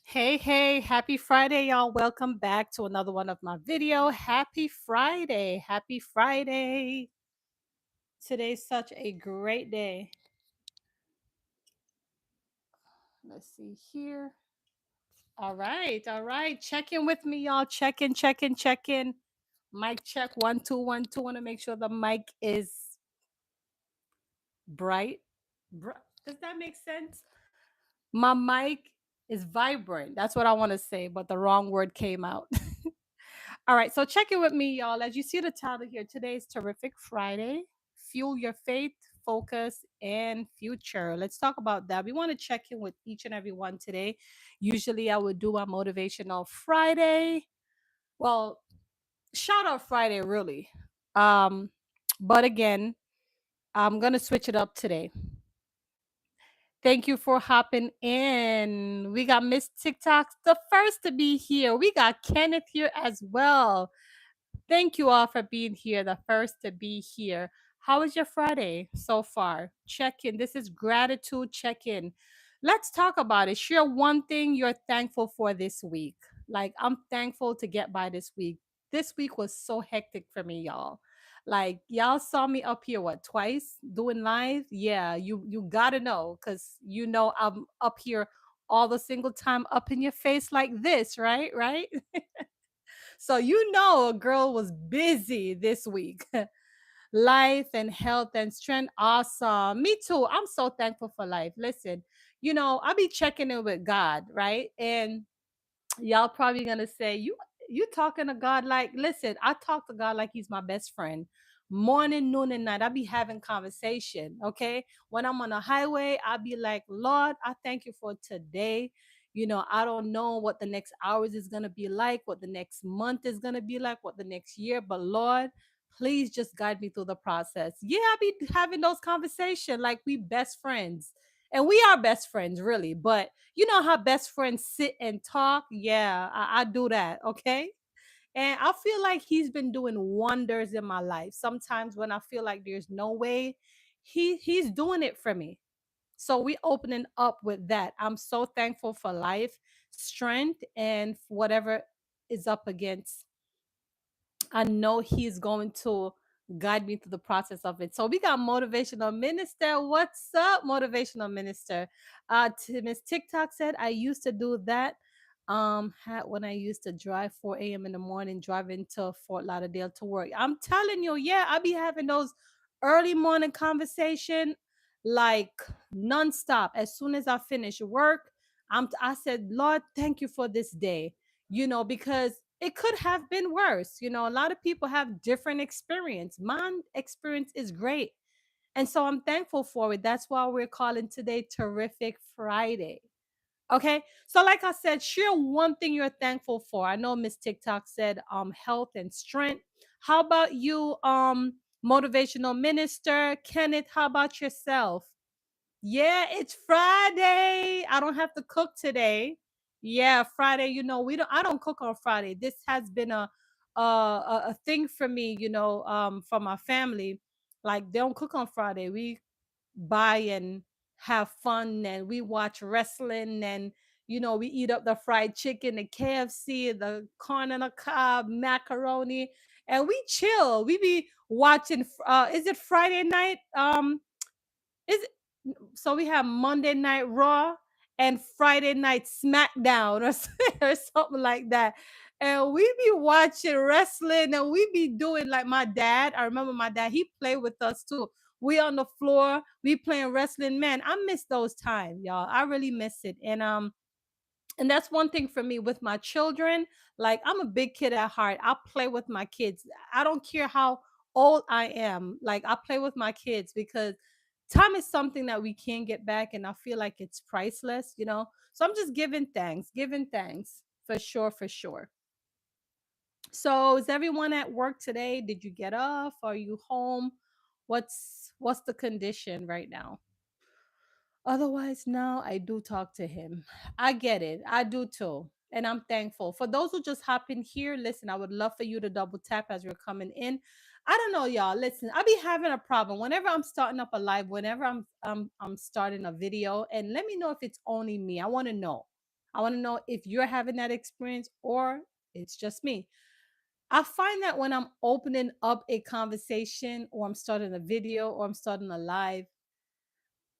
Hey, hey, happy Friday, y'all. Welcome back to another one of my video. Happy Friday. Happy Friday. Today's such a great day. Let's see here. All right, all right. Check in with me, y'all. Check in, check in, check in. Mic check 1 2 1 2. Want to make sure the mic is bright. Does that make sense? My mic is vibrant. That's what I want to say, but the wrong word came out. All right, so check in with me, y'all. As you see the title here, today is Terrific Friday. Fuel your faith, focus, and future. Let's talk about that. We want to check in with each and every one today. Usually, I would do a motivational Friday. Well, shout out Friday, really. Um, but again, I'm gonna switch it up today. Thank you for hopping in. We got Miss TikTok, the first to be here. We got Kenneth here as well. Thank you all for being here, the first to be here. How was your Friday so far? Check in. This is gratitude check in. Let's talk about it. Share one thing you're thankful for this week. Like, I'm thankful to get by this week. This week was so hectic for me, y'all. Like, y'all saw me up here, what, twice doing live? Yeah, you gotta know, because I'm up here all the single time up in your face like this, right? Right? So a girl was busy this week. Life and health and strength. Awesome. Me too. I'm so thankful for life. Listen, I'll be checking in with God, right? And y'all probably gonna say, you talking to God like, listen, I talk to God like he's my best friend. Morning, noon, and night. I be having conversation. Okay. When I'm on the highway, I'll be like, Lord, I thank you for today. I don't know what the next hours is gonna be like, what the next month is gonna be like, what the next year, but Lord, please just guide me through the process. Yeah, I be having those conversations like we best friends. And we are best friends, really. But you know how best friends sit and talk? Yeah, I do that. Okay. And I feel like he's been doing wonders in my life. Sometimes when I feel like there's no way, he's doing it for me. So we opening up with that. I'm so thankful for life, strength, and whatever is up against. I know he's going to guide me through the process of it. So we got motivational minister. What's up, motivational minister? Miss TikTok said I used to do that. When I used to drive 4 a.m. in the morning, driving to Fort Lauderdale to work. I'm telling you, yeah, I be having those early morning conversation like nonstop. As soon as I finish work, I said, Lord, thank you for this day. Because it could have been worse. A lot of people have different experience. My experience is great. And so I'm thankful for it. That's why we're calling today Terrific Friday. Okay. So like I said, share one thing you're thankful for. I know Miss TikTok said health and strength. How about you, motivational minister? Kenneth, how about yourself? Yeah, it's Friday. I don't have to cook today. Yeah, Friday, we don't I don't cook on Friday. This has been a thing for me, from my family. Like they don't cook on Friday. We buy and have fun and we watch wrestling and we eat up the fried chicken, the KFC, the corn on the cob, macaroni, and we chill. We be watching is it Friday night? Is it, so we have Monday Night Raw and Friday Night SmackDown or, or something like that. And we be watching wrestling and we be doing like my dad. I remember my dad, he played with us too. We on the floor, we playing wrestling. Man, I miss those times, y'all. I really miss it. And that's one thing for me with my children. Like I'm a big kid at heart. I play with my kids. I don't care how old I am. Like I play with my kids because time is something that we can't get back and I feel like it's priceless. So I'm just giving thanks for sure, for sure. So is everyone at work today? Did you get off? Are you home? What's the condition right now? Otherwise, now I do talk to him. I get it. I do too. And I'm thankful. For those who just hop in here, listen, I would love for you to double tap as you're coming in. I don't know, y'all. Listen, I be having a problem whenever I'm starting up a live, whenever I'm starting a video, and let me know if it's only me. I want to know. I want to know if you're having that experience or it's just me. I find that when I'm opening up a conversation or I'm starting a video or I'm starting a live,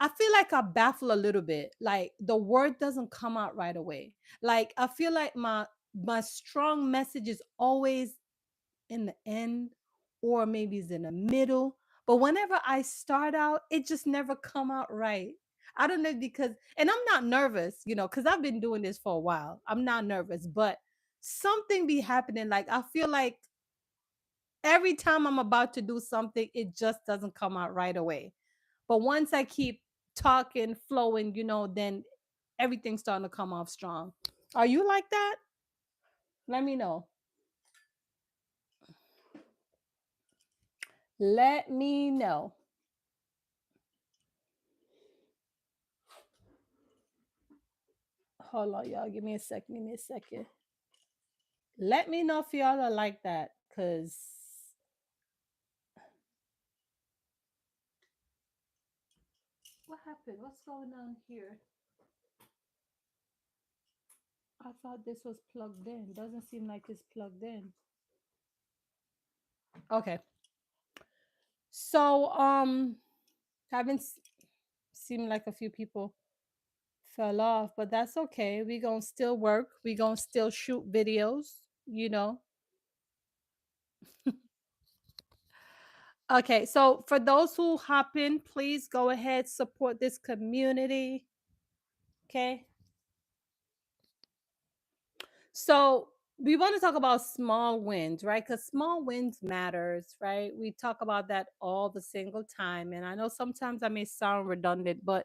I feel like I baffle a little bit. Like the word doesn't come out right away. Like I feel like my strong message is always in the end or maybe it's in the middle. But whenever I start out, it just never come out right. I don't know because and I'm not nervous, because I've been doing this for a while. I'm not nervous, but something be happening. Like I feel like every time I'm about to do something, it just doesn't come out right away. But once I keep talking, flowing, then everything's starting to come off strong. Are you like that? Let me know. Let me know. Hold on, y'all. Give me a second. Give me a second. Let me know if y'all are like that. Cause what happened? What's going on here? I thought this was plugged in. Doesn't seem like it's plugged in. Okay. So haven't seemed like a few people fell off, but that's okay. We gonna still work. We gonna still shoot videos, you know. Okay, so for those who hop in, please go ahead, support this community. Okay. So we want to talk about small wins, right? Because small wins matters, right? We talk about that all the single time. And I know sometimes I may sound redundant, but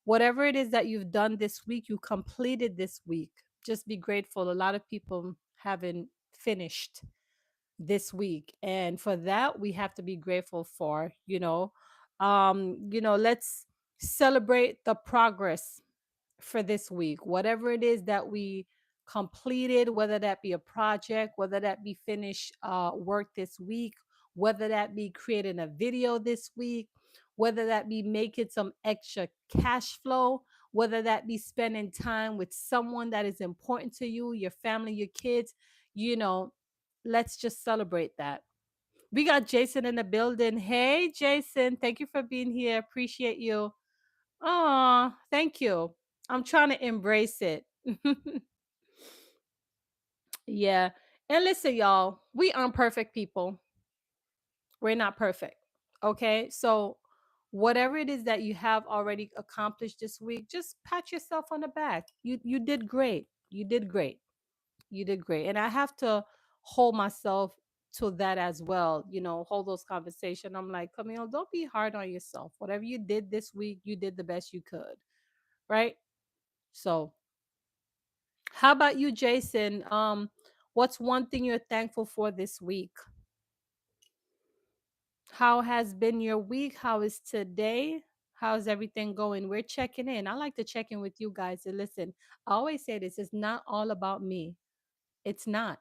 whatever it is that you've done this week, you completed this week. Just be grateful. A lot of people haven't finished this week. And for that, we have to be grateful for. Let's celebrate the progress for this week, whatever it is that we completed, whether that be a project, whether that be finish work this week, whether that be creating a video this week, whether that be making some extra cash flow, whether that be spending time with someone that is important to you, your family, your kids, you know, let's just celebrate that. We got Jason in the building. Hey, Jason, thank you for being here. Appreciate you. Oh, thank you. I'm trying to embrace it. Yeah. And listen, y'all, we aren't perfect people. We're not perfect. Okay. So, whatever it is that you have already accomplished this week, just pat yourself on the back. You did great. You did great. You did great. And I have to hold myself to that as well. Hold those conversations. I'm like, Camille, don't be hard on yourself. Whatever you did this week, you did the best you could. Right. So, how about you, Jason? What's one thing you're thankful for this week? How has been your week? How is today? How's everything going? We're checking in. I like to check in with you guys. And listen, I always say this, it's not all about me. It's not.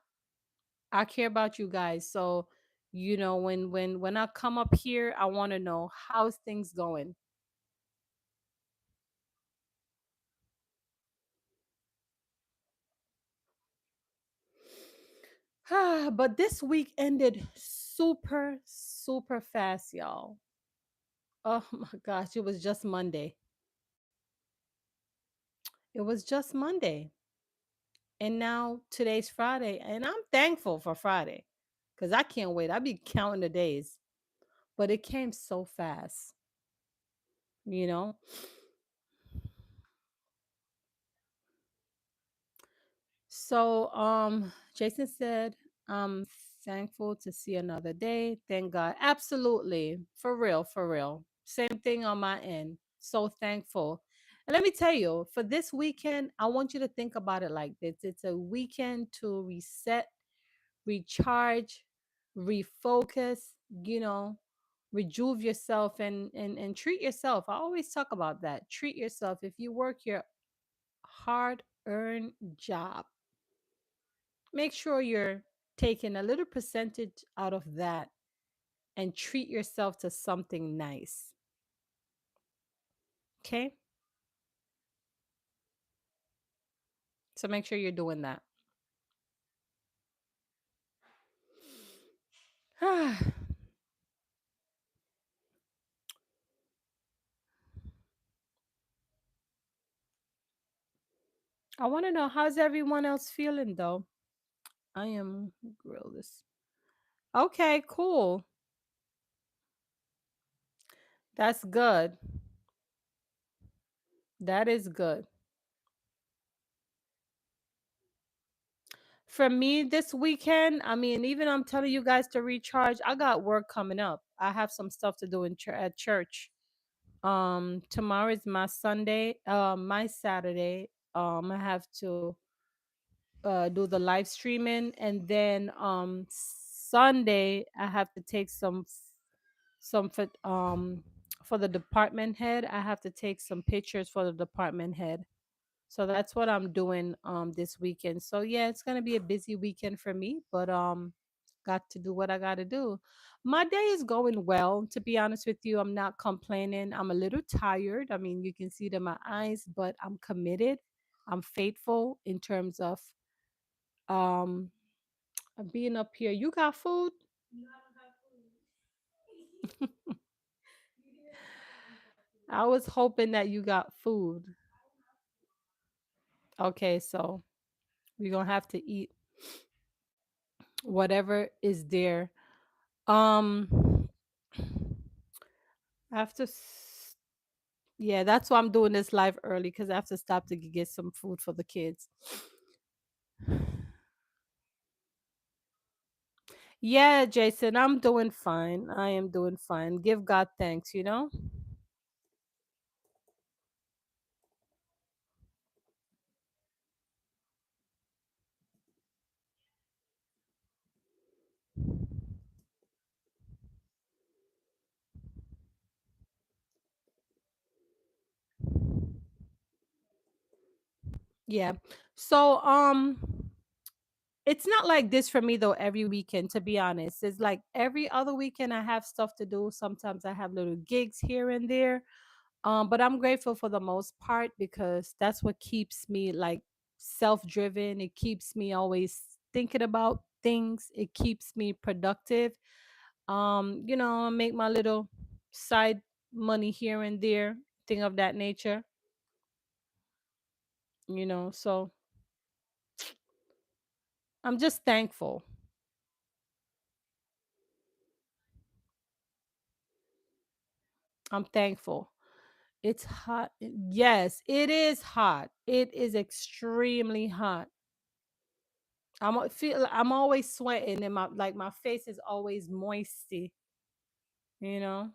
I care about you guys. So, when I come up here, I want to know how's things going. But this week ended super, super fast, y'all. Oh my gosh, it was just Monday. It was just Monday. And now today's Friday. And I'm thankful for Friday because I can't wait. I'll be counting the days. But it came so fast, you know? So Jason said, I'm thankful to see another day. Thank God. Absolutely. For real, for real. Same thing on my end. So thankful. And let me tell you, for this weekend, I want you to think about it like this. It's a weekend to reset, recharge, refocus, you know, rejuve yourself and treat yourself. I always talk about that. Treat yourself. If you work your hard-earned job, make sure you're taking a little percentage out of that and treat yourself to something nice. Okay? So make sure you're doing that. I want to know, how's everyone else feeling though? I am grill this. Okay, cool. That's good. That is good. For me this weekend, I mean, even I'm telling you guys to recharge, I got work coming up. I have some stuff to do at church. Tomorrow is my Sunday, my Saturday. I have to do the live streaming, and then Sunday I have to take some for the department head. I have to take some pictures for the department head. So that's what I'm doing this weekend. So yeah, it's gonna be a busy weekend for me, but got to do what I gotta do. My day is going well. To be honest with you, I'm not complaining. I'm a little tired. I mean, you can see it in my eyes, but I'm committed. I'm faithful in terms of um being up here. You got food? I was hoping that you got food. Okay, so we're gonna have to eat whatever is there. Um I have to yeah, that's why I'm doing this live early, because I have to stop to get some food for the kids. Yeah, Jason, I'm doing fine. I am doing fine. Give God thanks, you know? Yeah. So it's not like this for me though every weekend, to be honest. It's like every other weekend I have stuff to do. Sometimes I have little gigs here and there. But I'm grateful for the most part, because that's what keeps me like self-driven. It keeps me always thinking about things. It keeps me productive. Make my little side money here and there, thing of that nature, so I'm just thankful. I'm thankful. It's hot. Yes, it is hot. It is extremely hot. I'm always sweating, and my face is always moisty, you know.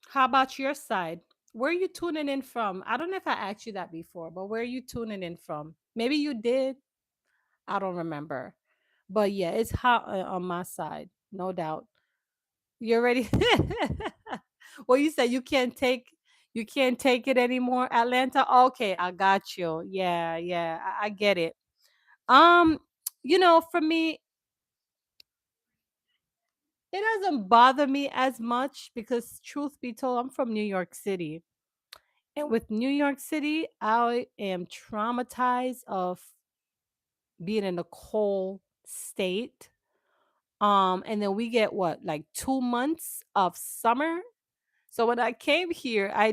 How about your side? Where are you tuning in from? I don't know if I asked you that before, but where are you tuning in from? Maybe you did. I don't remember. But yeah, it's hot on my side, no doubt. You ready? Well, you said you can't take it anymore, Atlanta. Okay, I got you. Yeah, yeah, I get it. Um, for me, it doesn't bother me as much, because truth be told, I'm from New York City. And with New York City, I am traumatized of being in a cold state. And then we get what, like 2 months of summer. So when I came here, I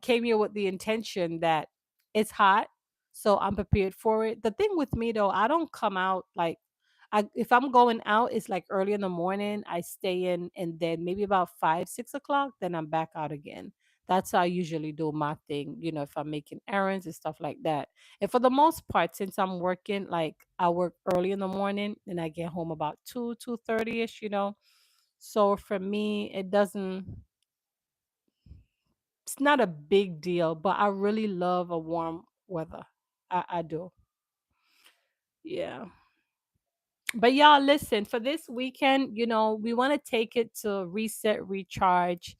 came here with the intention that it's hot, so I'm prepared for it. The thing with me though, I don't come out like if I'm going out, it's like early in the morning. I stay in, and then maybe about 5, 6 o'clock, then I'm back out again. That's how I usually do my thing, if I'm making errands and stuff like that. And for the most part, since I'm working, like I work early in the morning and I get home about 2:30ish. So for me, it's not a big deal, but I really love a warm weather. I do. Yeah. But y'all, listen, for this weekend, we want to take it to reset, recharge,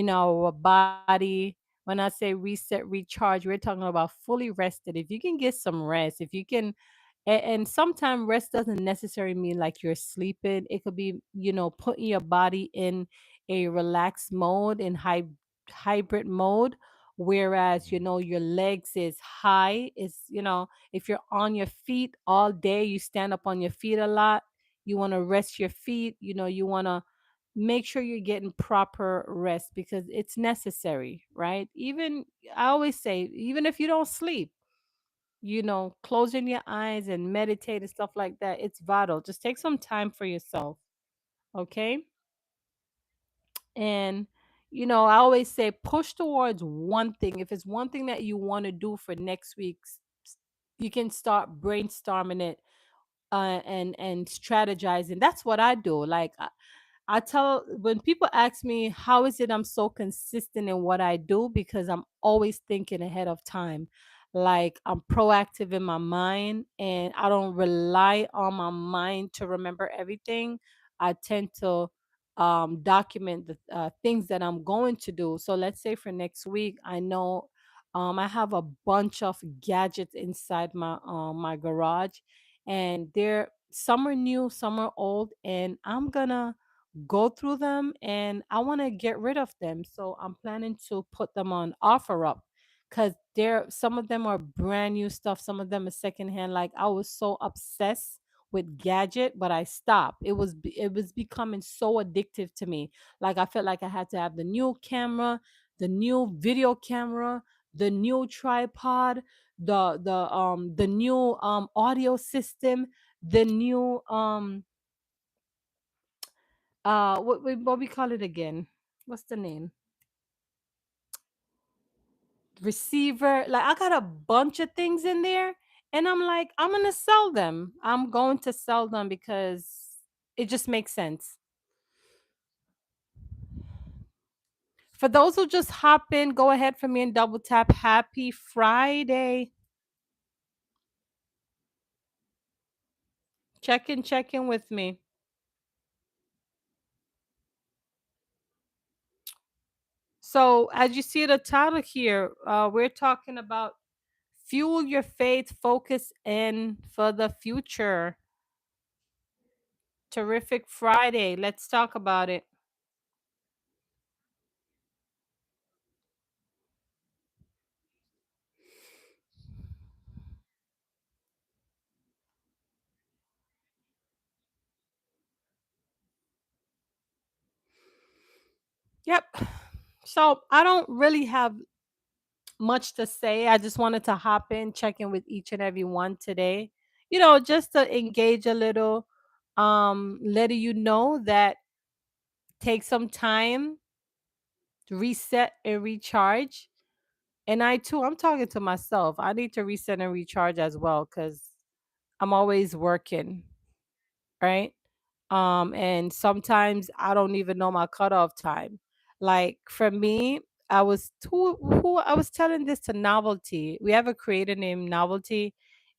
our body. When I say reset, recharge, we're talking about fully rested. If you can get some rest, if you can, and sometimes rest doesn't necessarily mean like you're sleeping. It could be, putting your body in a relaxed mode, in hybrid mode. Whereas, your legs is high, is, if you're on your feet all day, you stand up on your feet a lot, you want to rest your feet, you want to make sure you're getting proper rest because it's necessary, right? Even I always say, even if you don't sleep, closing your eyes and meditate and stuff like that, it's vital. Just take some time for yourself, okay? And I always say push towards one thing. If it's one thing that you want to do for next week, you can start brainstorming it, and strategizing. That's what I do. Like I tell when people ask me how is it I'm so consistent in what I do, because I'm always thinking ahead of time. Like I'm proactive in my mind and I don't rely on my mind to remember everything. I tend to document the things that I'm going to do. So let's say for next week, I know I have a bunch of gadgets inside my garage, and they're some are new, some are old, and I'm gonna go through them and I want to get rid of them. So I'm planning to put them on offer up because they're some of them are brand new stuff, some of them are secondhand. Like I was so obsessed with gadget, but I stopped. It was becoming so addictive to me. Like I felt like I had to have the new camera, the new video camera, the new tripod, the new audio system, the new what we call it again? What's the name? Receiver. Like I got a bunch of things in there, and I'm like, I'm gonna sell them. I'm going to sell them because it just makes sense. For those who just hop in, go ahead for me and double tap. Happy Friday. Check in with me. So as you see the title here, we're talking about fuel your faith, focus, and for the future. Terrific Friday. Let's talk about it. Yep. So I don't really have much to say. I just wanted to hop in, check in with each and every one today. Just to engage a little, letting you know that take some time to reset and recharge. And I too, I'm talking to myself. I need to reset and recharge as well because I'm always working, right? And sometimes I don't even know my cutoff time. Like for me, who I was telling this to Novelty. We have a creator named Novelty,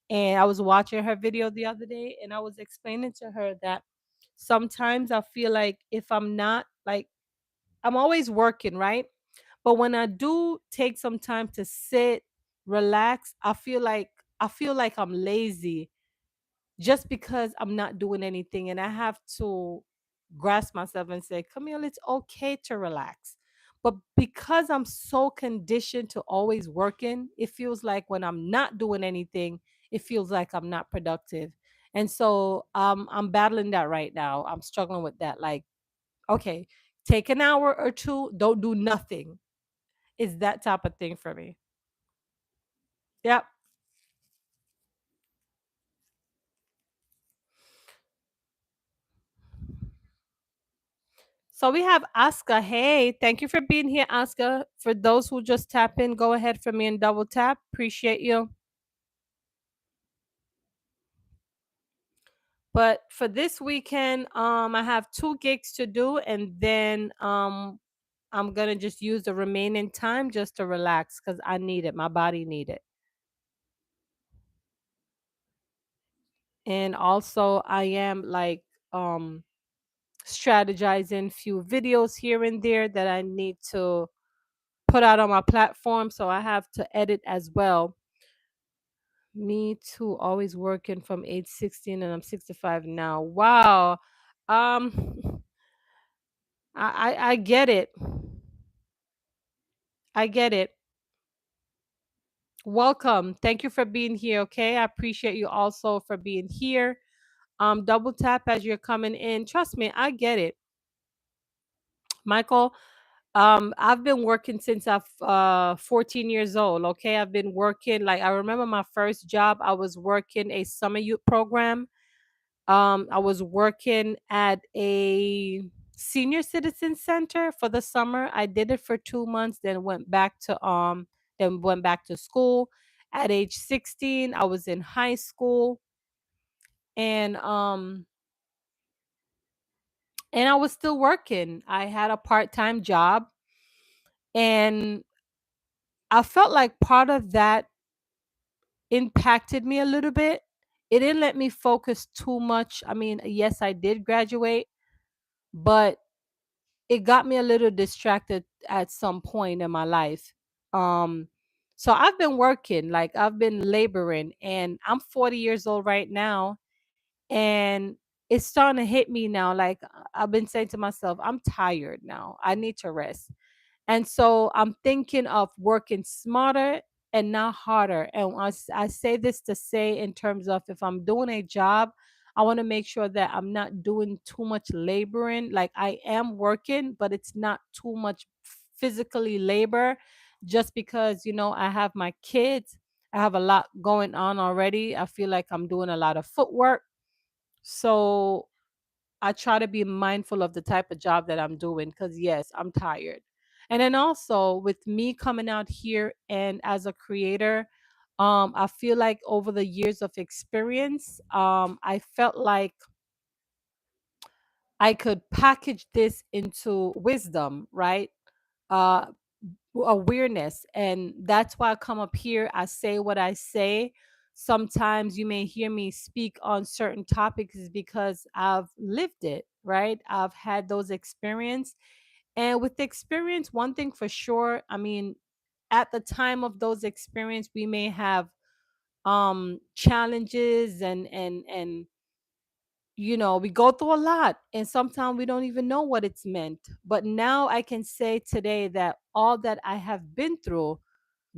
and I was watching her video the other day, and I was explaining to her that sometimes I feel like if I'm not like I'm always working, right? But when I do take some time to sit, relax, I feel like I'm lazy just because I'm not doing anything. And I have to grasp myself and say, Camille, it's okay to relax. But because I'm so conditioned to always working, it feels like when I'm not doing anything, it feels like I'm not productive. And so I'm battling that right now. I'm struggling with that. Like, okay, take an hour or two, don't do nothing. It's that type of thing for me. Yep. So we have Aska. Hey, thank you for being here, Aska. For those who just tap in, go ahead for me and double tap. Appreciate you. But for this weekend, I have two gigs to do, and then I'm gonna just use the remaining time just to relax because I need it. My body need it. And also I am like um strategizing few videos here and there that I need to put out on my platform, so I have to edit as well. Me too, always working from age 16 and I'm 65 now. Wow. Um I get it. I get it. Welcome. Thank you for being here, okay? I appreciate you also for being here. Double tap as you're coming in. Trust me, I get it. Michael, I've been working since I've 14 years old, okay? I've been working like I remember my first job, I was working a summer youth program. I was working at a senior citizen center for the summer. I did it for 2 months, then went back to school. At age 16, I was in high school, and I was still working. I had a part-time job, and I felt like part of that impacted me a little bit. It didn't let me focus too much. I mean, yes, I did graduate, but it got me a little distracted at some point in my life. Um, so I've been working, like I've been laboring, and I'm 40 years old right now, and it's starting to hit me now. Like I've been saying to myself, I'm tired now. I need to rest. And so I'm thinking of working smarter and not harder. And I say this to say, in terms of if I'm doing a job, I want to make sure that I'm not doing too much laboring. Like I am working, but it's not too much physically labor, just because, I have my kids. I have a lot going on already. I feel like I'm doing a lot of footwork. So I try to be mindful of the type of job that I'm doing, because, yes, I'm tired. And then also with me coming out here and as a creator, I feel like over the years of experience, I felt like I could package this into wisdom, right? Uh, Awareness. And that's why I come up here. I say what I say. Sometimes you may hear me speak on certain topics is because I've lived it, right? I've had those experience. And with the experience, one thing for sure, I mean, at the time of those experience, we may have challenges, and we go through a lot, and sometimes we don't even know what it's meant. But now I can say today that all that I have been through,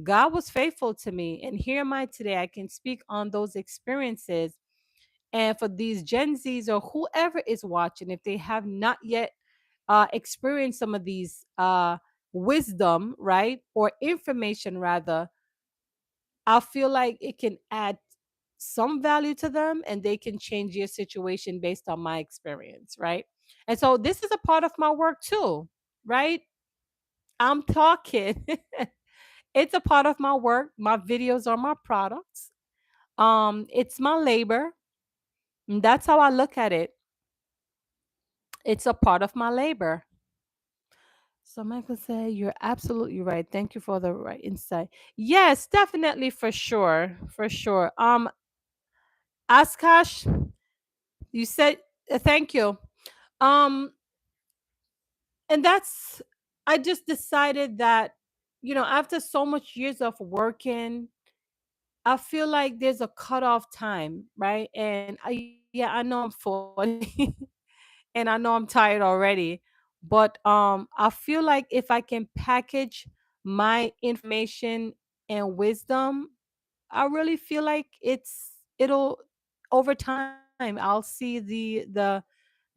God was faithful to me. And here am I today. I can speak on those experiences. And for these Gen Zs or whoever is watching, if they have not yet experienced some of these wisdom, right? Or information, rather, I feel like it can add some value to them, and they can change your situation based on my experience, right? And so this is a part of my work too, right? I'm talking. It's a part of my work. My videos are my products. It's my labor. And that's how I look at it. It's a part of my labor. So Michael said, "You're absolutely right. Thank you for the right insight." Yes, definitely, for sure, for sure. Askash, you said thank you. Um, and that's I just decided that, after so much years of working, I feel like there's a cutoff time, right? And yeah, I know I'm 40 and I know I'm tired already, but I feel like if I can package my information and wisdom, I really feel like it'll over time I'll see the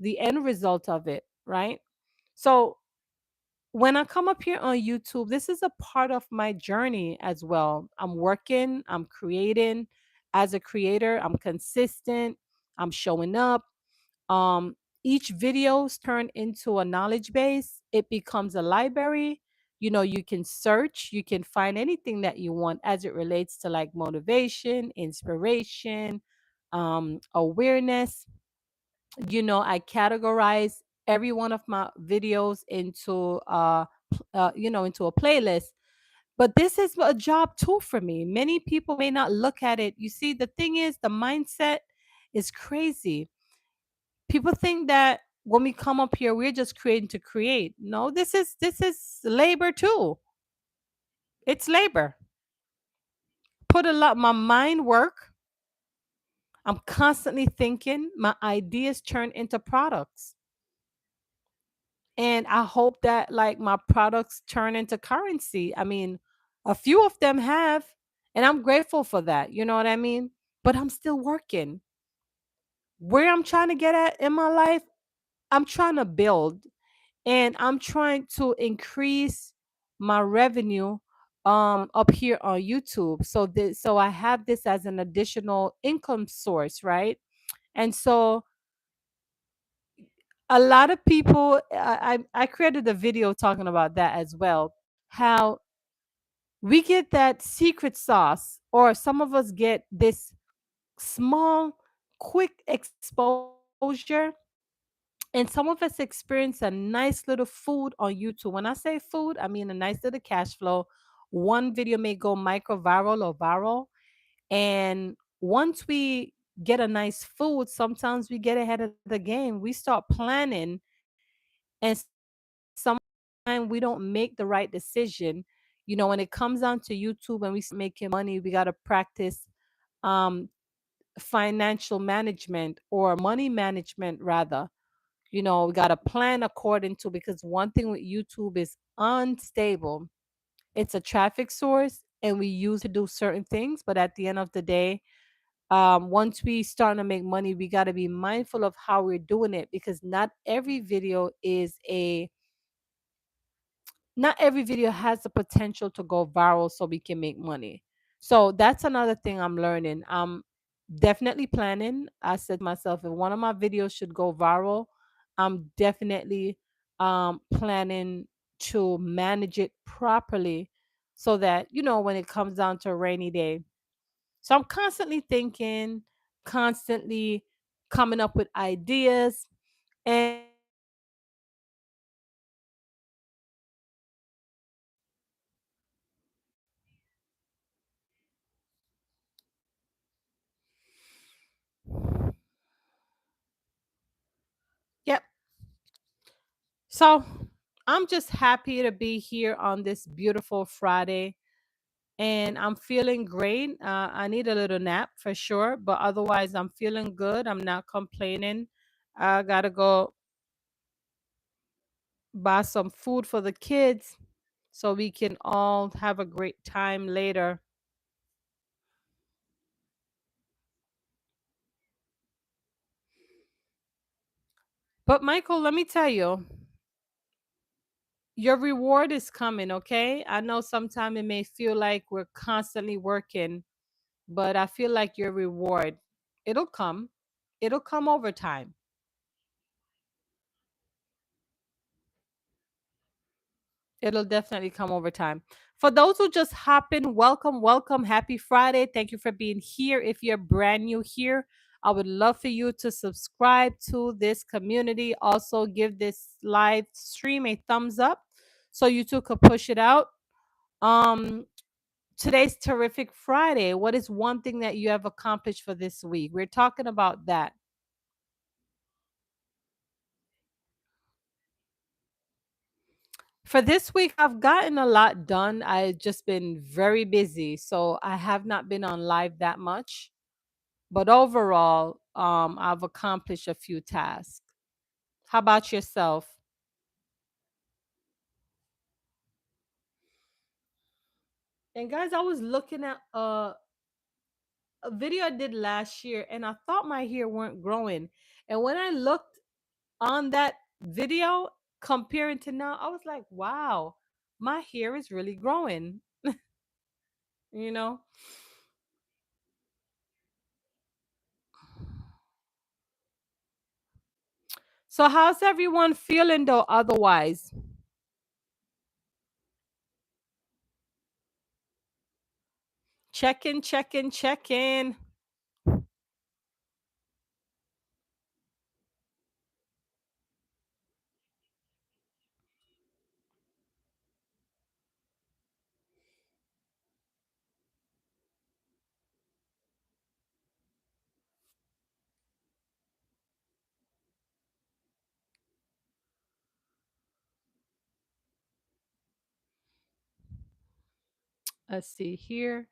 end result of it, right? So when I come up here on YouTube, this is a part of my journey as well. I'm working, I'm creating. As a creator, I'm consistent, I'm showing up. Um, each video's turned into a knowledge base. It becomes a library. You can search, you can find anything that you want as it relates to like motivation, inspiration, awareness. I categorize every one of my videos into into a playlist. But this is a job too for me. Many people may not look at it. You see, the thing is, the mindset is crazy. People think that when we come up here, we're just creating to create. No, this is labor too. It's labor. Put a lot, my mind work. I'm constantly thinking, my ideas turn into products. And I hope that like my products turn into currency. I mean, a few of them have, and I'm grateful for that. You know what I mean? But I'm still working. Where I'm trying to get at in my life, I'm trying to build and I'm trying to increase my revenue up here on YouTube. So I have this as an additional income source, right? And so a lot of people I created a video talking about that as well. How we get that secret sauce, or some of us get this small, quick exposure, and some of us experience a nice little food on YouTube. When I say food, I mean a nice little cash flow. One video may go micro viral or viral. And once we get a nice food, sometimes we get ahead of the game. We start planning, and sometimes we don't make the right decision. You know, when it comes down to YouTube and we start making money, we got to practice um, financial management, or money management rather. You know, we got to plan according to, because one thing with YouTube is unstable. It's a traffic source and we use to do certain things, but at the end of the day, once we start to make money, we got to be mindful of how we're doing it, because not every video has the potential to go viral so we can make money. So that's another thing I'm learning. I'm definitely planning. I said to myself, if one of my videos should go viral, I'm definitely planning to manage it properly, so that, you know, when it comes down to a rainy day. So I'm constantly thinking, constantly coming up with ideas. And yep. So I'm just happy to be here on this beautiful Friday, and I'm feeling great. I need a little nap for sure, but otherwise, I'm feeling good. I'm not complaining. I gotta go buy some food for the kids so we can all have a great time later. But Michael, let me tell you, your reward is coming, okay? I know sometimes it may feel like we're constantly working, but I feel like your reward, it'll come. It'll come over time. It'll definitely come over time. For those who just hop in, welcome, welcome. Happy Friday. Thank you for being here. If you're brand new here, I would love for you to subscribe to this community. Also, give this live stream a thumbs up so you too could push it out. Um, Today's terrific Friday. What is one thing that you have accomplished for this week? We're talking about that. For this week, I've gotten a lot done. I've just been very busy, so I have not been on live that much. But overall, I've accomplished a few tasks. How about yourself? And guys, I was looking at a video I did last year, and I thought my hair weren't growing. And when I looked on that video comparing to now, I was like, wow, my hair is really growing, you know? So how's everyone feeling though otherwise? Check in, check in, check in. Let's see here.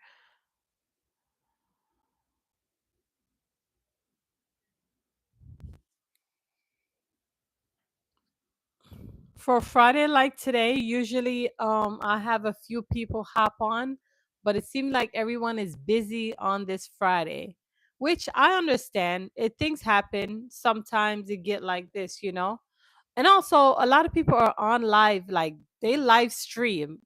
For Friday like today, usually I have a few people hop on, but it seemed like everyone is busy on this Friday, which I understand. It things happen. Sometimes it get like this, you know. And also a lot of people are on live, like they live stream.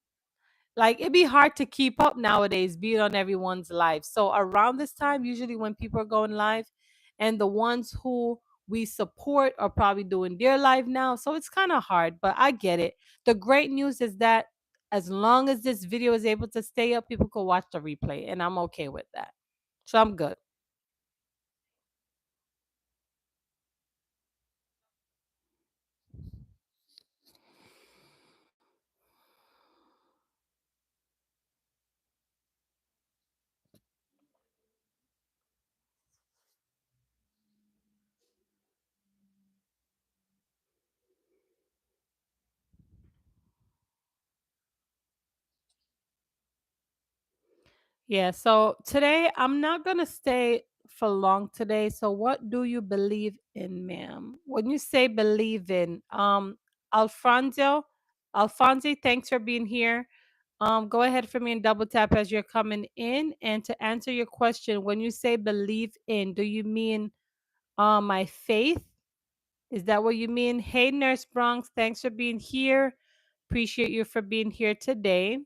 Like it'd be hard to keep up nowadays being on everyone's live. So around this time, usually when people are going live, and the ones who we support are probably doing their live now. So it's kind of hard, but I get it. The great news is that as long as this video is able to stay up, people can watch the replay, and I'm okay with that. So I'm good. Yeah, so today I'm not going to stay for long today. So what do you believe in, ma'am? When you say believe in, Alfonso, Alfonsi, thanks for being here. Go ahead for me and double tap as you're coming in. And to answer your question, when you say believe in, do you mean my faith? Is that what you mean? Hey, Nurse Bronx, thanks for being here. Appreciate you for being here today.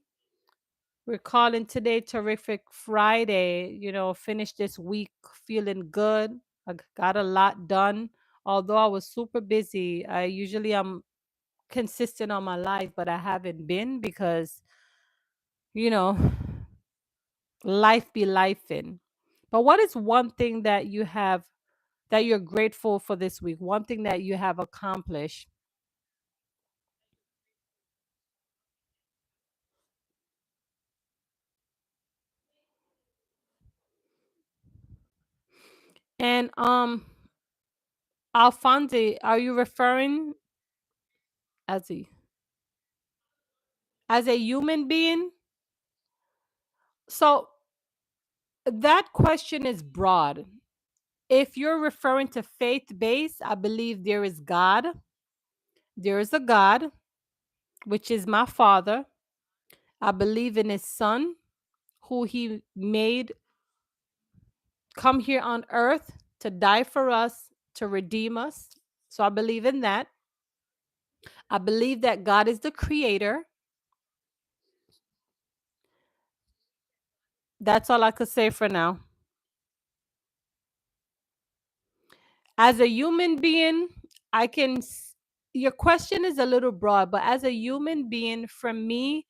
We're calling today Terrific Friday. You know, finish this week feeling good. Got a lot done. Although I was super busy, I usually am consistent on my life, but I haven't been because, you know, life be life in. But what is one thing that you have that you're grateful for this week? One thing that you have accomplished. And Alfonso, are you referring as a human being? So that question is broad. If you're referring to faith based, I believe there is God. There is a God, which is my Father. I believe in His Son, who He made come here on earth to die for us, to redeem us. So I believe in that. I believe that God is the creator. That's all I could say for now. As a human being, I can. Your question is a little broad, but as a human being, for me,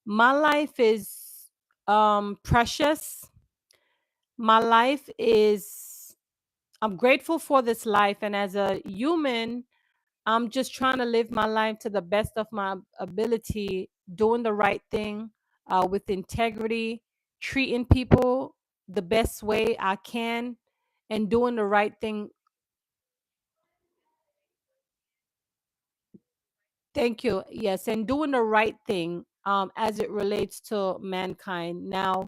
my life is precious. My life is, I'm grateful for this life, and as a human, I'm just trying to live my life to the best of my ability, doing the right thing, with integrity, treating people the best way I can, and doing the right thing. Thank you. Yes, and doing the right thing as it relates to mankind. Now,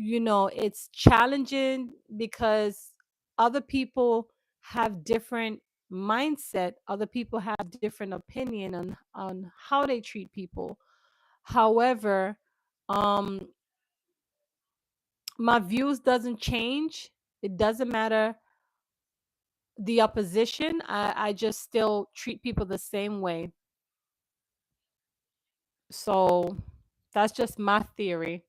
you know, it's challenging because other people have different mindset, other people have different opinion on how they treat people. However, um my views doesn't change. It doesn't matter the opposition. I just still treat people the same way. So that's just my theory.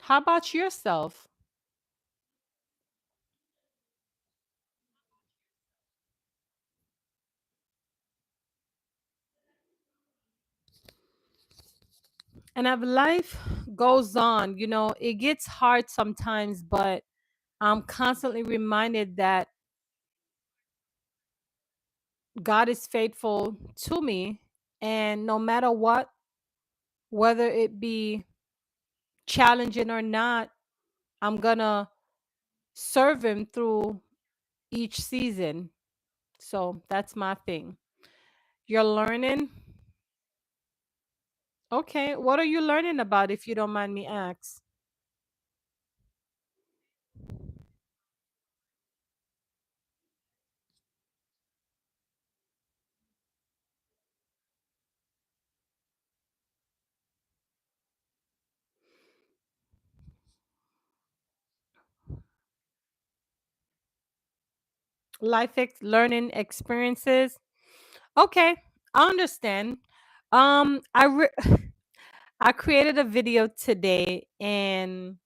How about yourself? And as life goes on, you know, it gets hard sometimes, but I'm constantly reminded that God is faithful to me. And no matter what, whether it be challenging or not, I'm going to serve Him through each season. So that's my thing. You're learning. Okay. What are you learning about if you don't mind me ask? Learning experiences. Okay, I understand. I I created a video today, and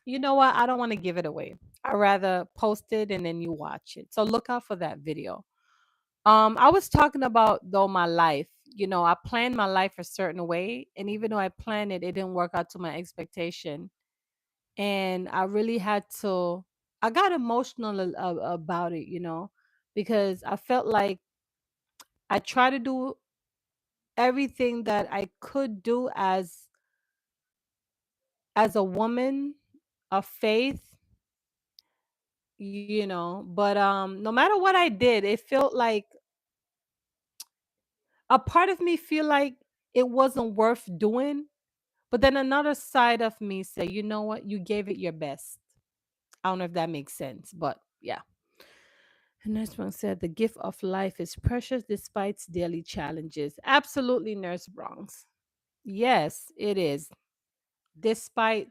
you know what? I don't want to give it away. I rather post it and then you watch it. So look out for that video. I was talking about though my life. I planned my life a certain way, and even though I planned it, it didn't work out to my expectation, and I really had to. I got emotional about it, because I felt like I tried to do everything that I could do as a woman of faith, but no matter what I did, it felt like a part of me feel like it wasn't worth doing, but then another side of me say, "You know what? You gave it your best." I don't know if that makes sense, but yeah. And Nurse Bronx said the gift of life is precious despite its daily challenges. Absolutely, Nurse Bronx. Yes, it is. Despite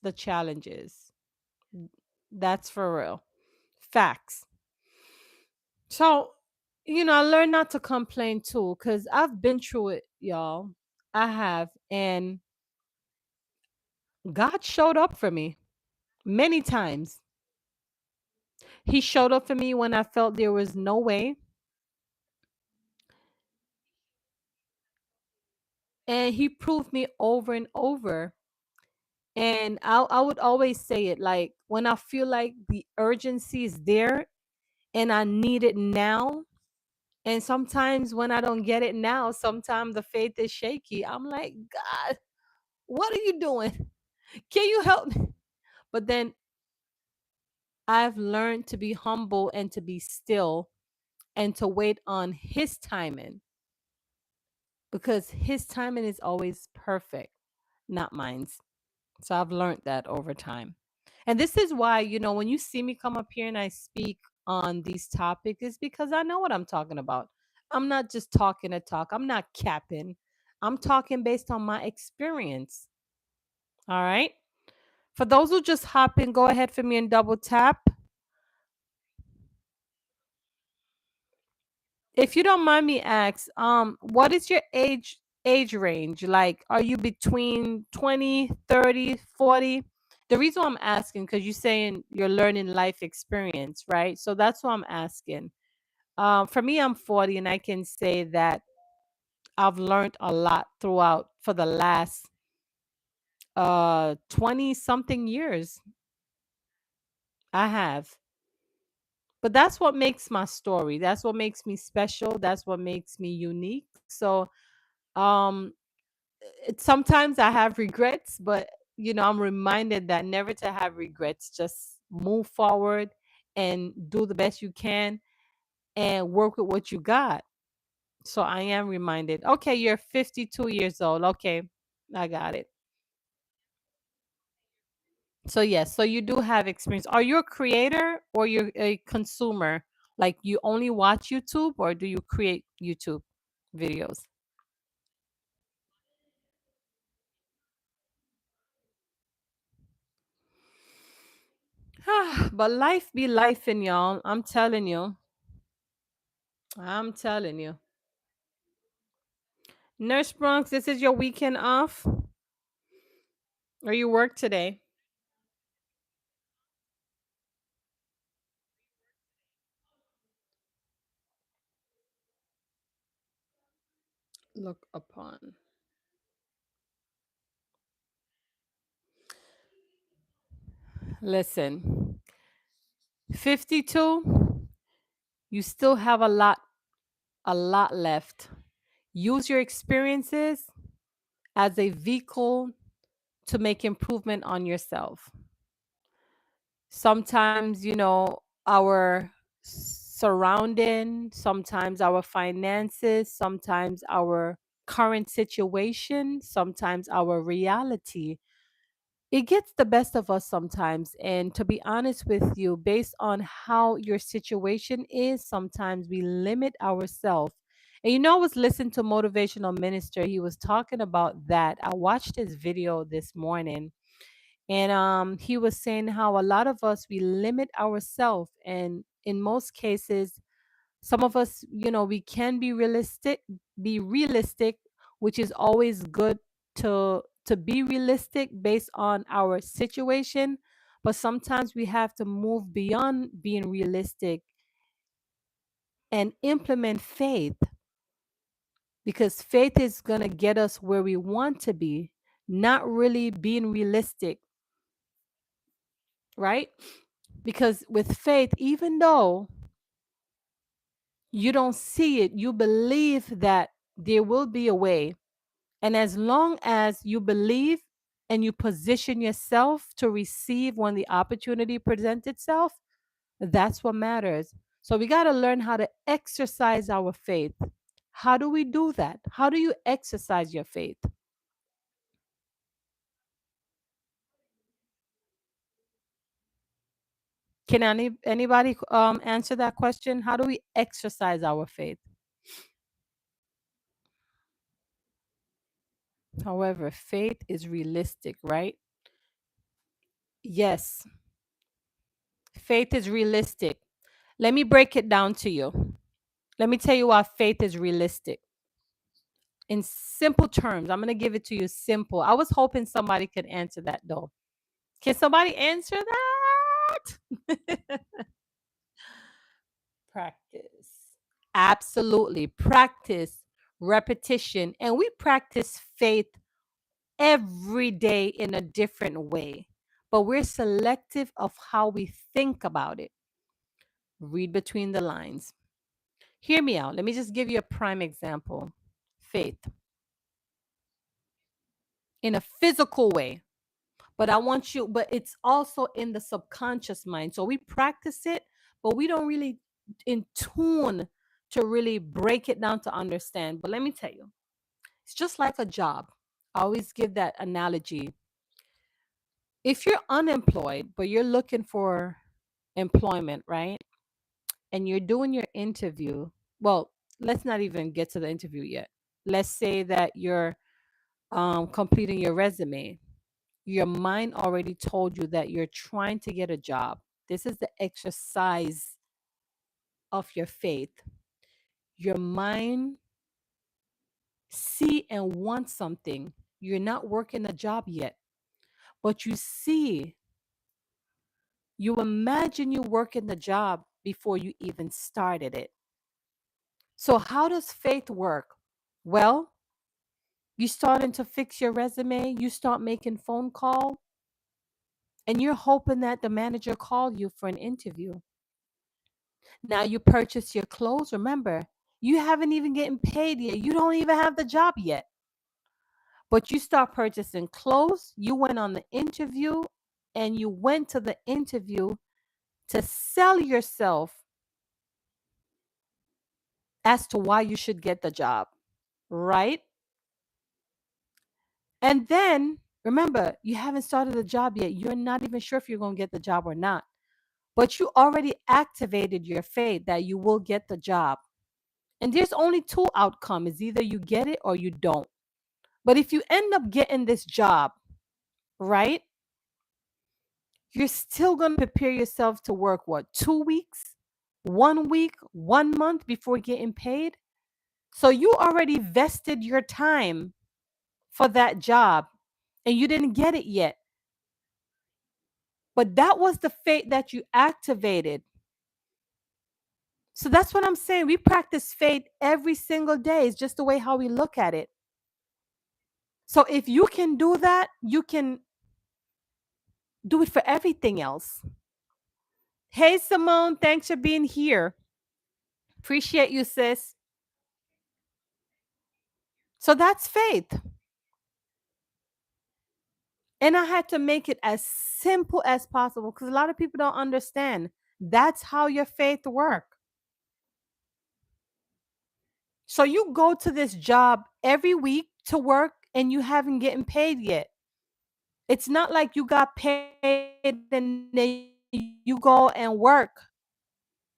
the challenges. That's for real. Facts. So, I learned not to complain too, because I've been through it, y'all. I have. And God showed up for me many times. He showed up for me when I felt there was no way. And he proved me over and over. And I would always say it like when I feel like the urgency is there and I need it now. And sometimes when I don't get it now, sometimes the faith is shaky. I'm like, God, what are you doing? Can you help me? But then I've learned to be humble and to be still and to wait on his timing, because his timing is always perfect, not mine's. So I've learned that over time. And this is why, when you see me come up here and I speak on these topics, it's because I know what I'm talking about. I'm not just talking to talk, I'm not capping. I'm talking based on my experience. All right. For those who just hop in, go ahead for me and double tap. If you don't mind me ask, what is your age range? Like, are you between 20, 30, 40? The reason why I'm asking, because you're saying you're learning life experience, right? So that's why I'm asking. For me, I'm 40, and I can say that I've learned a lot throughout for the last 20 something years. I have. But that's what makes my story. That's what makes me special. That's what makes me unique. So um sometimes I have regrets, but I'm reminded that never to have regrets. Just move forward and do the best you can and work with what you got. So I am reminded, okay, you're 52 years old. Okay, I got it. So yes, so you do have experience. Are you a creator or you're a consumer? Like you only watch YouTube or do you create YouTube videos? But life be life in y'all. I'm telling you. I'm telling you. Nurse Bronx, this is your weekend off? Or you work today? Look upon. Listen, 52, you still have a lot left. Use your experiences as a vehicle to make improvement on yourself. Sometimes, our surrounding, sometimes our finances, sometimes our current situation, sometimes our reality, it gets the best of us sometimes. And to be honest with you, based on how your situation is, sometimes we limit ourselves. And I was listening to motivational minister. He was talking about that. I watched his video this morning, and he was saying how a lot of us we limit ourselves, and in most cases some of us, we can be realistic, which is always good to be realistic based on our situation. But sometimes we have to move beyond being realistic and implement faith, because faith is going to get us where we want to be, not really being realistic, right? Because with faith, even though you don't see it, you believe that there will be a way. And as long as you believe and you position yourself to receive when the opportunity presents itself, that's what matters. So we got to learn how to exercise our faith. How do we do that? How do you exercise your faith? Can anybody answer that question? How do we exercise our faith? However, faith is realistic, right? Yes, faith is realistic. Let me break it down to you. Let me tell you why faith is realistic. In simple terms, I'm going to give it to you simple. I was hoping somebody could answer that though. Can somebody answer that? Practice. Absolutely. Practice, repetition. And we practice faith every day in a different way, but we're selective of how we think about it. Read between the lines. Hear me out. Let me just give you a prime example. Faith in a physical way. But it's also in the subconscious mind. So we practice it, but we don't really in tune to really break it down to understand. But let me tell you, it's just like a job. I always give that analogy. If you're unemployed, but you're looking for employment, right? And you're doing your interview, well, let's not even get to the interview yet. Let's say that you're completing your resume. Your mind already told you that you're trying to get a job. This is the exercise of your faith. Your mind see and want something. You're not working a job yet, but you see, you imagine you working the job before you even started it. So how does faith work? Well, you starting to fix your resume, you start making phone call, and you're hoping that the manager call you for an interview. Now you purchase your clothes. Remember, you haven't even getting paid yet. You don't even have the job yet. But you start purchasing clothes. You went on the interview, and you went to the interview to sell yourself as to why you should get the job, right? And then remember, you haven't started the job yet. You're not even sure if you're going to get the job or not. But you already activated your faith that you will get the job. And there's only two outcomes: either you get it or you don't. But if you end up getting this job, right, you're still going to prepare yourself to work what, 2 weeks, 1 week, 1 month before getting paid? So you already vested your time for that job and you didn't get it yet. But that was the faith that you activated. So that's what I'm saying. We practice faith every single day. It's just the way how we look at it. So if you can do that, you can do it for everything else. Hey, Simone, thanks for being here. Appreciate you, sis. So that's faith. And I had to make it as simple as possible because a lot of people don't understand. That's how your faith works. So you go to this job every week to work and you haven't getting paid yet. It's not like you got paid and then you go and work.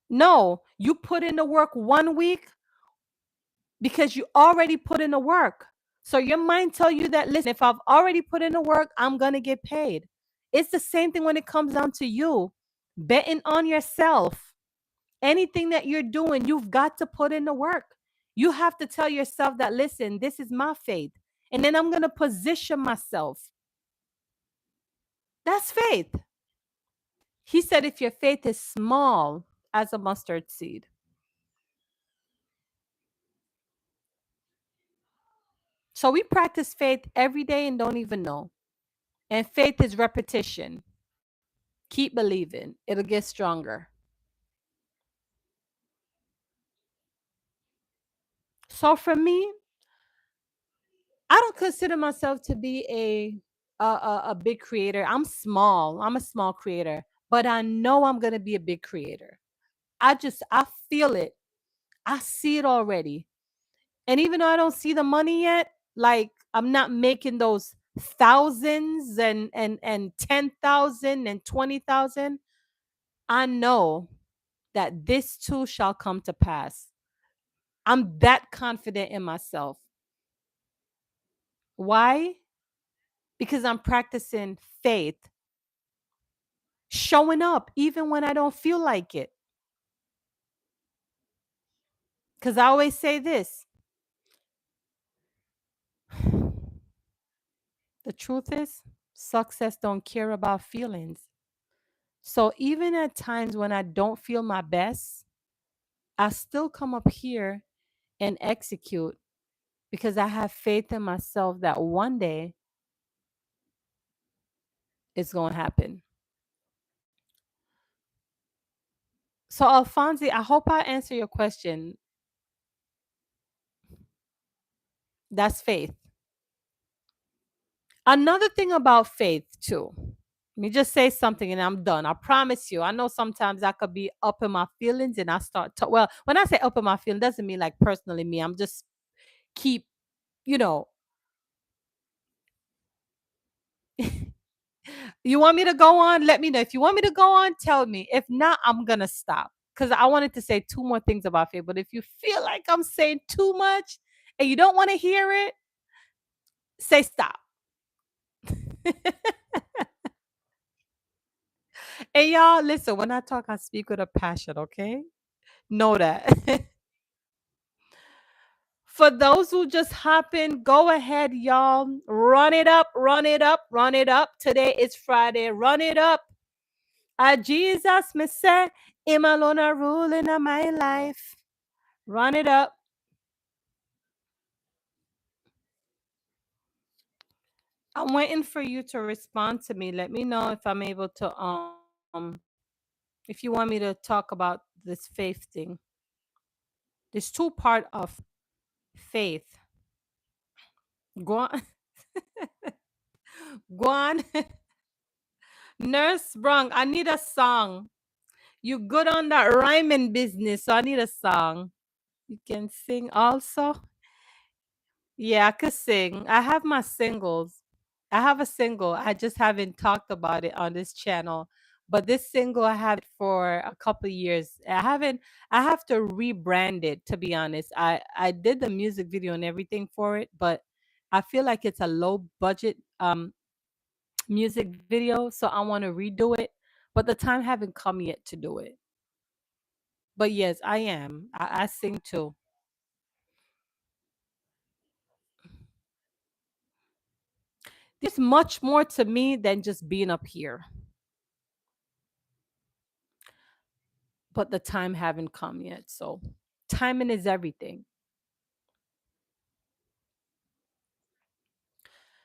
No, you put in the work 1 week because you already put in the work. So your mind tell you that, listen, if I've already put in the work, I'm going to get paid. It's the same thing when it comes down to you betting on yourself. Anything that you're doing, you've got to put in the work. You have to tell yourself that, listen, this is my faith. And then I'm going to position myself. That's faith. He said, if your faith is small as a mustard seed. So we practice faith every day and don't even know. And faith is repetition. Keep believing, it'll get stronger. So for me, I don't consider myself to be a big creator. I'm small. I'm a small creator, but I know I'm gonna be a big creator. I feel it. I see it already. And even though I don't see the money yet, like I'm not making those thousands and 10,000 and 20,000. I know that this too shall come to pass. I'm that confident in myself. Why? Because I'm practicing faith, showing up even when I don't feel like it. Because I always say this, the truth is, success don't care about feelings. So even at times when I don't feel my best, I still come up here and execute because I have faith in myself that one day it's going to happen. So, Alfonsi, I hope I answer your question. That's faith. Another thing about faith, too. Let me just say something and I'm done. I promise you. I know sometimes I could be up in my feelings and I start to, well, when I say up in my feelings, doesn't mean like personally me. I'm just keep, you know, you want me to go on? Let me know. If you want me to go on, tell me. If not, I'm going to stop because I wanted to say two more things about faith. But if you feel like I'm saying too much and you don't want to hear it, say stop. And y'all, listen, when I talk, I speak with a passion, okay? Know that. For those who just hop in, go ahead, y'all. Run it up, run it up, run it up. Today is Friday. Run it up. Jesus, me say, him alone a ruling of my life. Run it up. I'm waiting for you to respond to me. Let me know if I'm able to if you want me to talk about this faith thing. There's two part of faith. Go on. Go on. Nurse Brung, I need a song. You good on that rhyming business, so I need a song. You can sing also? Yeah, I could sing. I have my singles. I have a single. I just haven't talked about it on this channel. But this single I have it for a couple of years. I have to rebrand it to be honest. I did the music video and everything for it, but I feel like it's a low budget music video, so I want to redo it. But the time haven't come yet to do it. But yes, I am. I sing too. There's much more to me than just being up here. But the time haven't come yet. So timing is everything.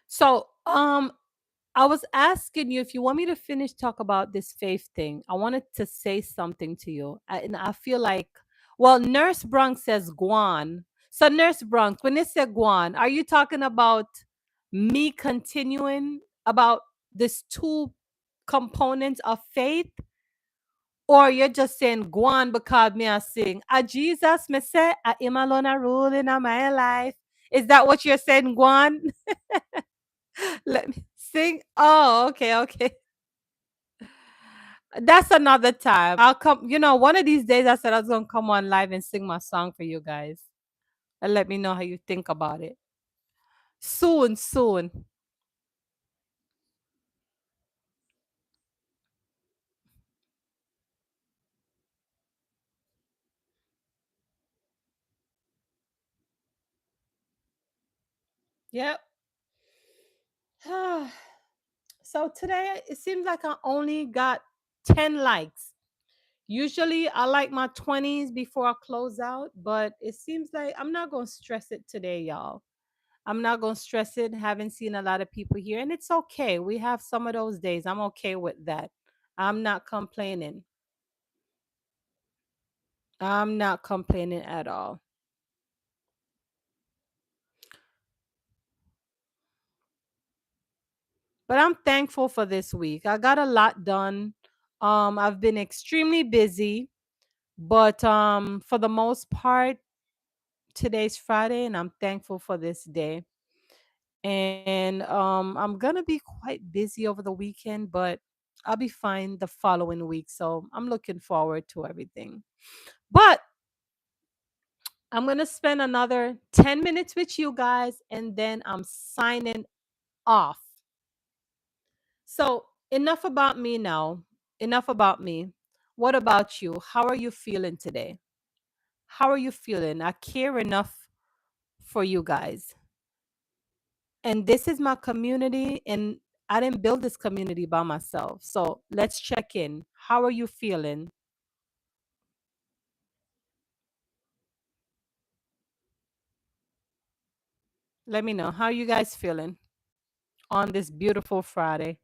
So I was asking you if you want me to finish talk about this faith thing. I wanted to say something to you. And I feel like, well, Nurse Bronx says Guan. So Nurse Bronx, when they say Guan, are you talking about me continuing about this two components of faith? Or you're just saying Guan because me I sing. A Jesus me say a him alone a rule in my life. Is that what you're saying, Guan? Let me sing. Oh, okay, okay. That's another time. I'll come, one of these days I said I was gonna come on live and sing my song for you guys. And let me know how you think about it. Soon, soon. Yep. So today it seems like I only got 10 likes. Usually I like my 20s before I close out, but it seems like I'm not going to stress it today, y'all. I'm not going to stress it. Haven't seen a lot of people here, and it's okay. We have some of those days. I'm okay with that. I'm not complaining. I'm not complaining at all. But I'm thankful for this week. I got a lot done. I've been extremely busy, but for the most part, today's Friday, and I'm thankful for this day. And I'm gonna be quite busy over the weekend, but I'll be fine the following week. So I'm looking forward to everything. But I'm gonna spend another 10 minutes with you guys, and then I'm signing off. So enough about me now. Enough about me. What about you? How are you feeling today? How are you feeling? I care enough for you guys. And this is my community, and I didn't build this community by myself. So let's check in. How are you feeling? Let me know. How are you guys feeling on this beautiful Friday?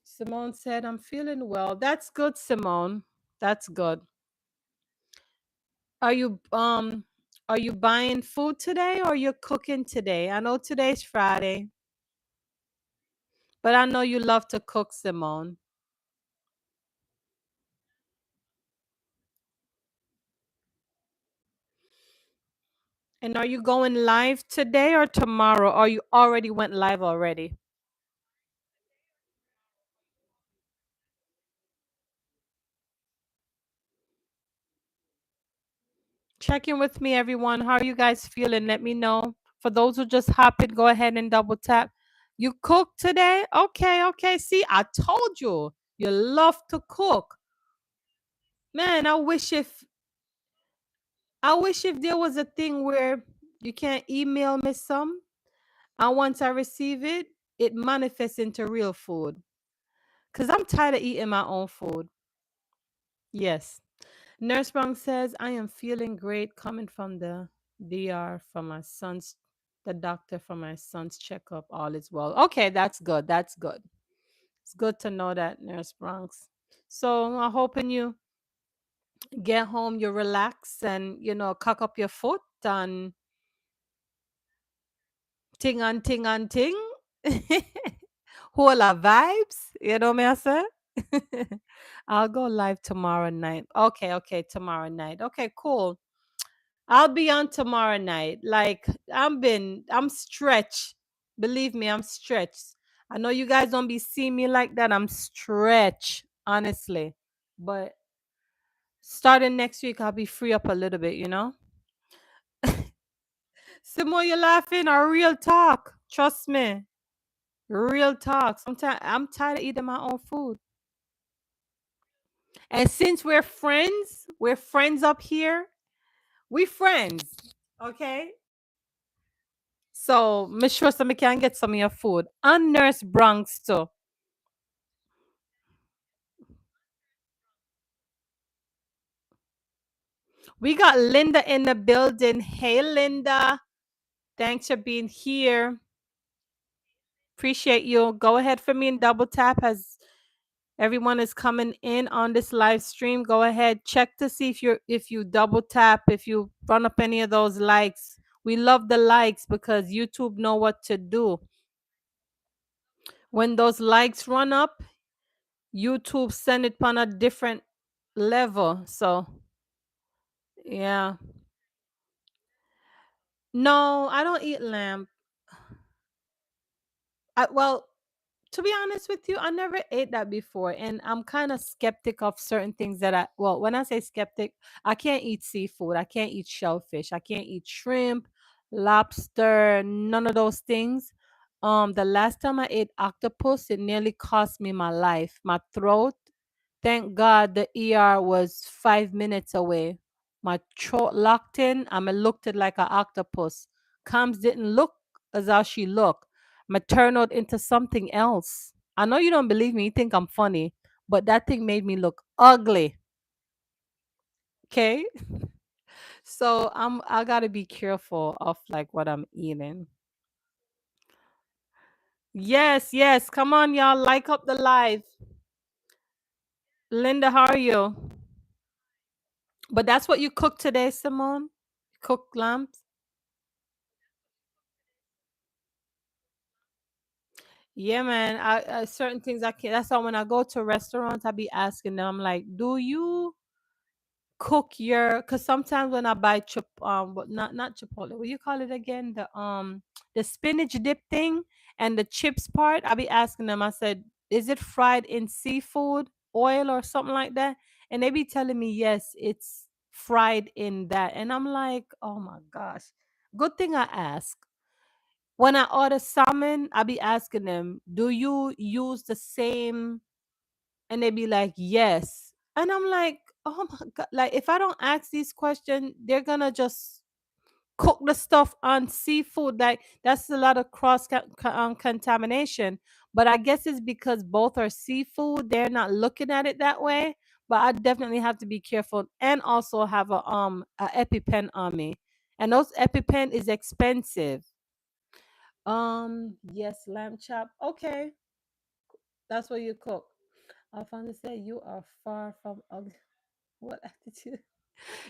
Simone said, I'm feeling well. That's good, Simone. That's good. Are you buying food today or you're cooking today? I know today's Friday, but I know you love to cook, Simone. And are you going live today or tomorrow? Or you already went live already? Check in with me, everyone. How are you guys feeling? Let me know. For those who just hop in, go ahead and double tap. You cook today? Okay, okay. See, I told you. You love to cook. Man, I wish if there was a thing where you can email me some, and once I receive it, it manifests into real food. Cause I'm tired of eating my own food. Yes. Nurse Brown says, I am feeling great coming from the DR for my son's, the doctor for my son's checkup. All is well. Okay, that's good. That's good. It's good to know that, Nurse Bronx. So I'm hoping you get home, you relax, and, cock up your foot and ting on ting on ting. Whole vibes. You know me, I say? I'll go live tomorrow night. Okay, okay, tomorrow night. Okay, cool. I'll be on tomorrow night. Like I'm stretched. Believe me, I'm stretched. I know you guys don't be seeing me like that. I'm stretched, honestly. But starting next week, I'll be free up a little bit. Simo, you're laughing or real talk. Trust me. Real talk. Sometimes I'm tired of eating my own food. And since we're friends up here. We friends. Okay. So make sure somebody can get some of your food. And Nurse Bronx too. We got Linda in the building. Hey Linda. Thanks for being here. Appreciate you. Go ahead for me and double tap as everyone is coming in on this live stream. Go ahead. Check to see if you double tap, if you run up any of those likes. We love the likes because YouTube know what to do. When those likes run up, YouTube send it on a different level. So yeah. No, I don't eat lamb. Well, to be honest with you, I never ate that before, and I'm kind of skeptic of certain things that well, when I say skeptic, I can't eat seafood. I can't eat shellfish. I can't eat shrimp, lobster, none of those things. The last time I ate octopus, it nearly cost me my life. My throat, thank God the ER was 5 minutes away. My throat locked in. Looked it like an octopus. Camz didn't look as how she looked. Turned into something else. I know you don't believe me. You think I'm funny, but that thing made me look ugly. Okay, so I gotta be careful of like what I'm eating. Yes, yes. Come on, y'all. Like up the live. Linda, how are you? But that's what you cooked today, Simone? Cooked lambs? Yeah, man. I certain things I can't. That's why when I go to restaurants, I be asking them, I'm like, do you cook your, because sometimes when I buy not chipotle, what you call it again, the spinach dip thing and the chips part, I be asking them, I said, is it fried in seafood oil or something like that? And they be telling me yes, it's fried in that. And I'm like, oh my gosh, good thing I ask. When I order salmon, I be asking them, do you use the same, and they be like, yes. And I'm like, oh my God. Like, if I don't ask these questions, they're gonna just cook the stuff on seafood. Like, that's a lot of contamination. But I guess it's because both are seafood. They're not looking at it that way. But I definitely have to be careful and also have a EpiPen on me. And those EpiPen is expensive. Yes, lamb chop. Okay, that's what you cook. Alfonso said, "You are far from ugly." What attitude?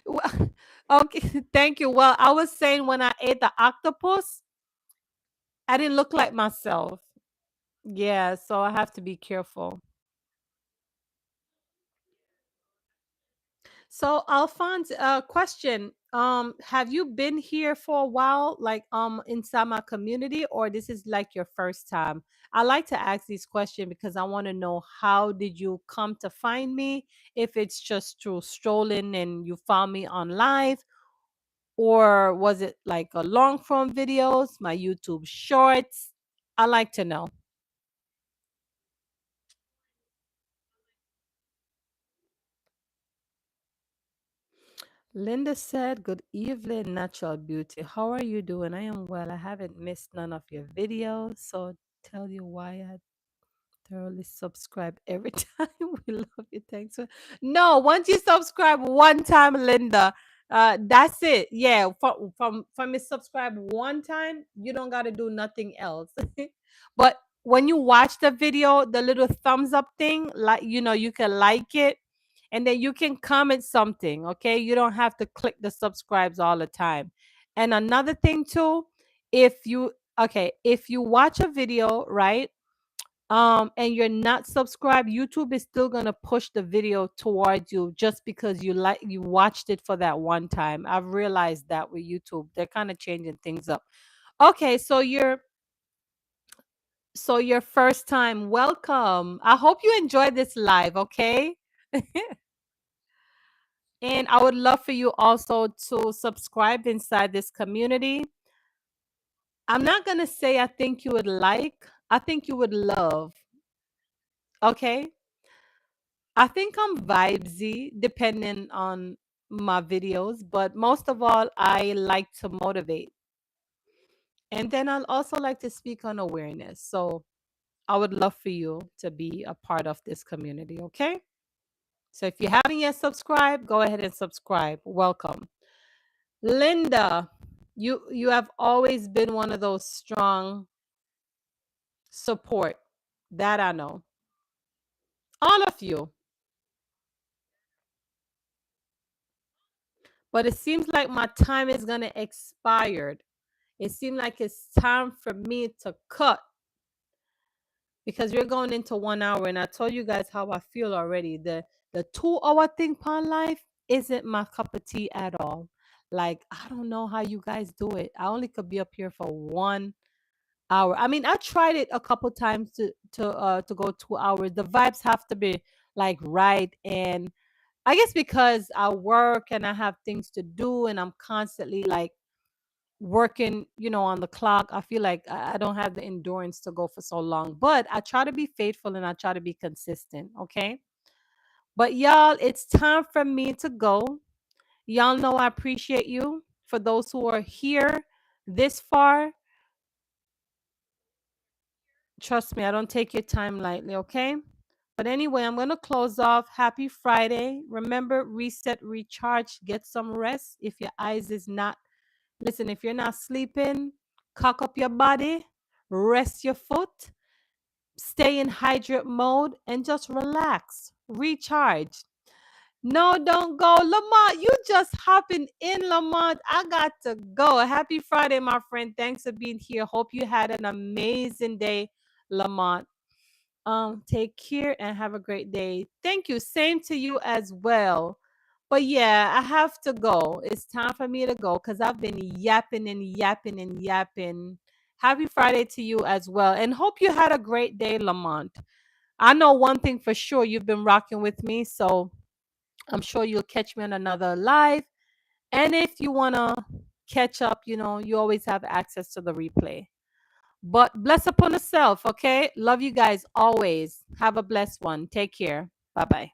Well, okay, thank you. Well, I was saying when I ate the octopus, I didn't look like myself. Yeah, so I have to be careful. So, Alphonse, question. Have you been here for a while, like inside my community, or this is like your first time? I like to ask these questions because I want to know how did you come to find me? If it's just through strolling and you found me on live, or was it like a long form videos, my YouTube shorts? I like to know. Linda said, good evening, Natural Beauty. How are you doing? I am well. I haven't missed none of your videos. So tell you why I thoroughly subscribe every time. We love you. Thanks. No, once you subscribe one time, Linda, that's it. Yeah, from you subscribe one time, you don't gotta do nothing else. But when you watch the video, the little thumbs up thing, like you can like it, and then you can comment something. Okay, you don't have to click the subscribes all the time. And another thing too, if you watch a video, right? And you're not subscribed, YouTube is still gonna push the video towards you just because you watched it for that one time. I've realized that with YouTube, they're kind of changing things up. Okay, so your first time, welcome. I hope you enjoyed this live, okay? And I would love for you also to subscribe inside this community. I'm not gonna say I think you would like, I think you would love, okay? I think I'm vibesy depending on my videos, but most of all, I like to motivate. And then I'll also like to speak on awareness. So I would love for you to be a part of this community, okay? So if you haven't yet subscribed, go ahead and subscribe. Welcome. Linda, you have always been one of those strong support. That I know. All of you. But it seems like my time is gonna expire. It seemed like it's time for me to cut. because we're going into 1 hour, and I told you guys how I feel already. The 2 hour thing upon life isn't my cup of tea at all. Like, I don't know how you guys do it. I only could be up here for 1 hour. I mean, I tried it a couple times to go 2 hours. The vibes have to be like right, and I guess because I work and I have things to do, and I'm constantly like working, on the clock. I feel like I don't have the endurance to go for so long. But I try to be faithful and I try to be consistent. Okay. But y'all, it's time for me to go. Y'all know I appreciate you. For those who are here this far, trust me, I don't take your time lightly. Okay. But anyway, I'm going to close off. Happy Friday. Remember, reset, recharge, get some rest. If your eyes is not, listen, if you're not sleeping, cock up your body, rest your foot, stay in hydrate mode, and just relax, recharge. No, don't go. Lamont, you just hopping in, Lamont. I got to go. Happy Friday, my friend. Thanks for being here. Hope you had an amazing day, Lamont. Take care and have a great day. Thank you. Same to you as well. But yeah, I have to go. It's time for me to go because I've been yapping and yapping and yapping. Happy Friday to you as well. And hope you had a great day, Lamont. I know one thing for sure, you've been rocking with me. So I'm sure you'll catch me on another live. And if you want to catch up, you always have access to the replay. But bless upon yourself, okay? Love you guys always. Have a blessed one. Take care. Bye bye.